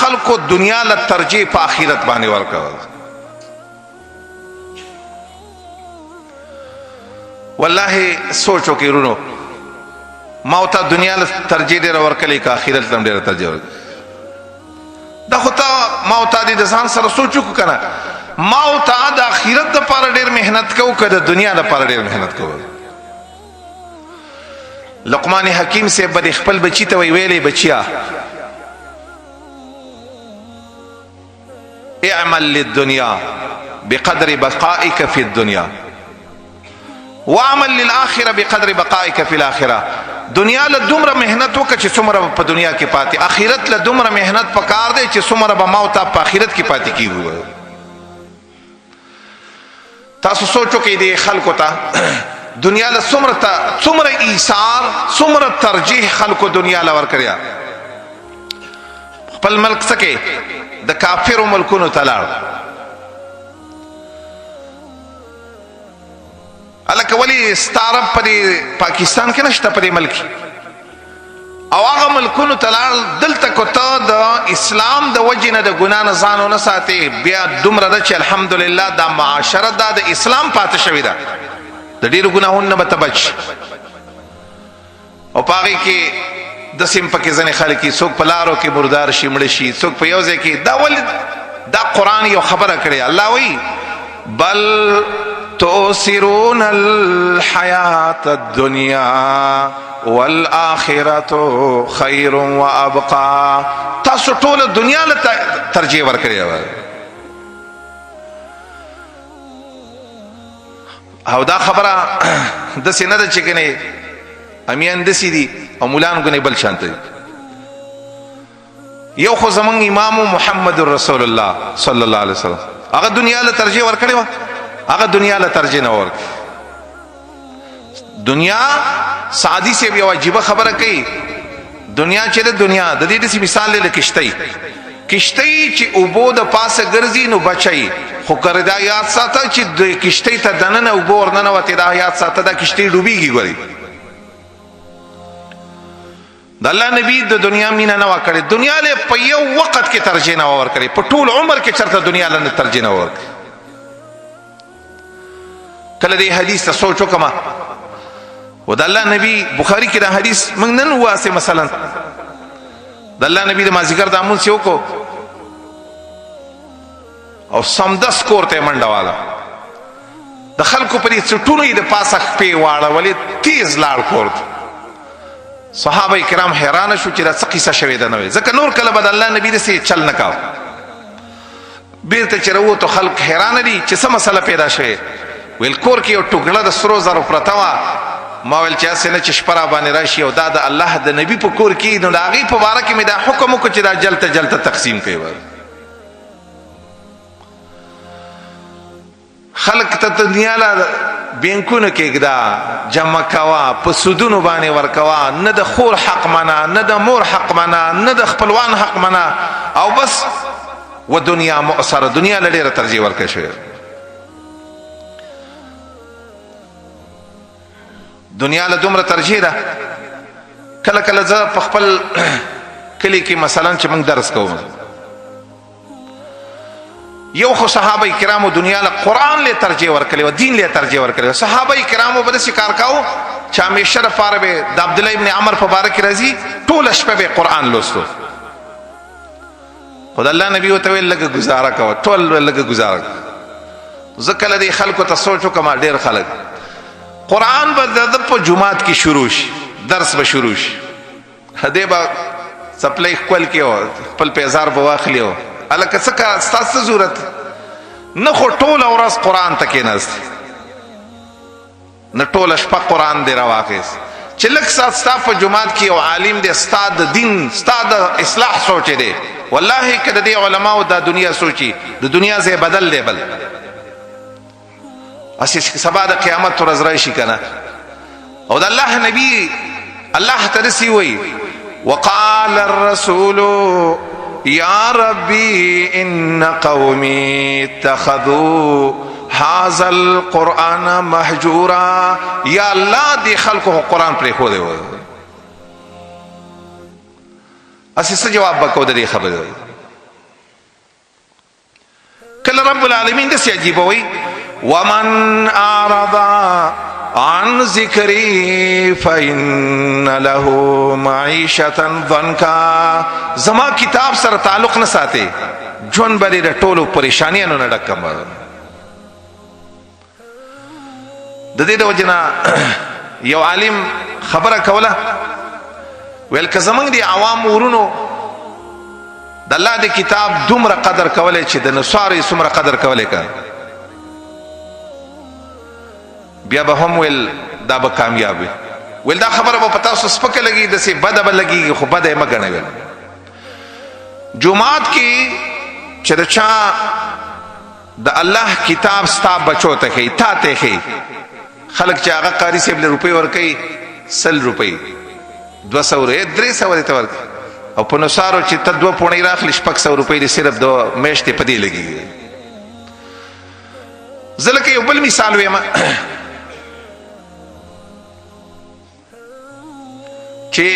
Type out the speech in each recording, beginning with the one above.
خلکو دنیا له ترجیح په آخرت باندې ورکول. والله سوچو کې رونو ما او ته دنیا له ترجیح ډېره ورکړې که آخرت له هم ډېره ترجیح ورکړې. دا خو ته ما او ته د ځان سره سوچ وکړو که نه ما او ته د آخرت دپاره ډېر محنت کوو که د دنیا دپاره ډېر محنت کوو. لقمان حکیم صاحب به خپل بچي ته ویلې بچیا اعمل للدنیا بقدر بقائك في الدنيا واعمل للآخرة بقدر بقائك في الآخرة. دنیا له دومره محنت وکړه چې څومره په دنیا کې پاتې، آخرت له دومره محنت پکار دی چې څومره به ما او تا په آخرت کې پاتې کیږو. تاسو سوچو کې دې خلکو ته دنیا له څومره ایثار څومره ترجیح خلکو دنیا له ورکړیا. خپل ملک څخه د کافرو ملکونو ته لاړ. الکه ولی ستارب په پاکستان کې نشته په دې ملک او هغه ملکونو ته لاړ. دلته کو ته د اسلام د وجې نه د ګناه نه ځان ونه ساتې بیا دومره ده چې الحمدلله دا معاشره دا د اسلام پاتې شوې ده د ډېرو ګناهونو نه به ته بچ. او په هغې کې داسې هم پکې ځینې خلک یي څوک په لارو کې مردار شي مړه شي څوک په یو ځای کې دا ولې دا قرآن یو خبره کړې الله وایي بل تؤثرون الحیات الدنیا والآخرة خیر وابقا. تاسو ټول دنیا له ترجیح ورکړې وه او دا خبره داسې نه ده چې کنې امیان داسې دي او مولان ګنې بل شانته دي. یو خو زمونږ امام محمد رسول الله صلی الله علیه وسلم هغه دنیا له ترجیح ورکړې وه هغه دنیا له ترجیح نه ورکړي. دنیا سعدی سے یو عجیبه خبره کوي دنیا چې د دنیا د دې داسې مثال دی د کشتۍ چې اوبو د پاسه ګرځي نو بچي خو که دا یاد ساته چې د کشتۍ ته دننه اوبه ورننوتې دا یاد ساته دا کشتۍ ډوبېږي. ګورئ د الله نبی د دنیا مینه نه وه کړې دنیا له په یو وخت کې ترجیح نه وه ورکړې په ټول عمر کې چېرته دنیا له ترجیح نه وه ورکړې. کله دې حدیث ته سوچ وکړمه و د الله نبی بخاری کې دا حدیث موږ نن وواسې مثلا د الله نبی د مازدیګر د لمونځ یې وکړو او سمدس کور ته یې منډه واله د خلکو په دې څټونو یې د پاسه خپې واړولې تیز لاړ کور ته. صحابه کرام حیرانه شو چې دا څه قیصه شوې ده نه وې ځکه نور کله به د الله نبی داسې چل نه کاوه. بیرته چې راووتو خلک حیرانه دي چې څه مسله پیدا شوې. ویل کور کې یو ټوکړه د سرو زرو پرته وه ما ویل چې هسې نه چې شپه را باندې راشي او دا د الله د نبي په کور کې نو د هغې په باره کې مې دا حکم وکړو چې دا جلته تقسیم کوي. خلق ته دنیا له بینکونو کېږده جمع کوه په سودونو باندې ورکوه نه د خور حق منه نه د مور حق منه نه د خپلوان حق منه او بس و دنیا مؤثره دنیا له ډېره ترجیح ورکړی شوې. دنیا له دومره ترجیح ده کله کله زه په خپل کلی کې مثلا چې موږ درس کوو یو خو صحابه کرامو دنیا له قرآن له ترجیح ورکړې وه دین له ترجیح ورکړې وه. صحابه کرامو به داسې کار کاوه چې همیشه دپاره به د عبدالله ابن عمر په باره کې راځي ټوله شپه به قرآن لوستو خو د الله نبي ورته ویل لږه ګزاره کوه ټول لږه ګزاره کوه. زه کله دې خلکو ته سوچ وکړم ډېر خلک قرآن به د په جماعت کې شروع شي درس به شروع شي هدې به څپلۍ ښکل کې و خپل پیزار به واخلي و هلکه څه کار ستا څه ضرورت نه خو ټوله ورځ قرآن ته کېناستې نه ټوله شپه قرآن دې راواخیست چې لږ ساعت ستا په جماعت کې یو عالم دی ستا د دین ستا د اصلاح سوچې دی والله که د دې علماو دا دنیا سوچي د دنیا ځای بدل دی بل اسی سبا د قیامت ورځ راشي کنه او د الله نبی الله ترسي وي وقال الرسول يا ربي ان قومي اتخذوا هذا القرآن مهجورا. یا الله دې خلکو قرآن پرې خو دی اسی څه جواب وکړو د دې خبرې کله رب العالمین داسې عجیبه وایي ومن اعرض عن ذکری فإن له معیشة ضنکا زما کتاب سره تعلق نه ساتي ژوند به د ټولو پریشانیانو نه ډک کړم. د دې د وجې نه یو عالم خبره کوله ویل که زمونږ د عوام ورونو د الله د کتاب دومره قدر کولی چې د نصارو یې څومره قدر کولی که بیا به هم ویل دا به کامیاب وي. ویل دا خبره به په تاسو سپکه لګي داسې بده به لګېږي خو بده یې مه ګڼئ. ویل جومات کې چې د چا د الله کتاب ستا بچو ته ښیي تا ته ښیي خلک چې هغه قاري صاحب له روپۍ ورکوي 100 روپۍ 200 300 ته ورکوي او په نصارو چې ته 2 پوڼۍ راخلي 600 روپۍ دې صرف د میاشتې په دې لګېږي. زه لکه یو بل مثال ویم چې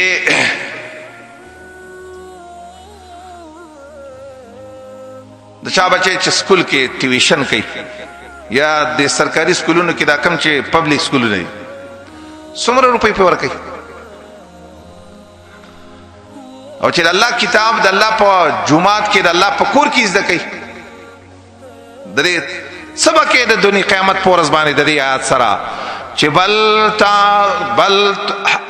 د چا بچی چې سکول کې ټیویشن کوي یا د سرکاري سکولونو کې دا کم چې پبلک سکولونه دي څومره روپۍ پې ورکوي او چې د الله کتاب د الله په جومات کې د الله په کور کې زده کوي د دې څه به کې د دنیا قیامت په ورځ باندې د دې آیات سره چې بل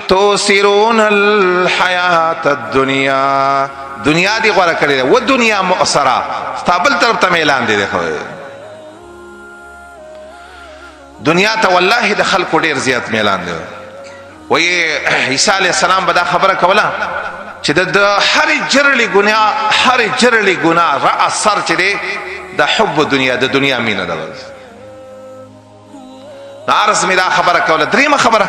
تؤثرون الحیات الدنیا دنیا دی غوره کړې ده و دنیا مؤثره ستا بل طرف ته اعلان دی دنیا ته والله د خلکو ډېر زیات میلان دی. وایي عیسی علیه السلام به دا خبره کوله چې د هر جرړې ګناه رأس سر چې دی د حب دنیا د دنیا مینه ده. نو عرض مې دا خبره کوله. درېیمه خبره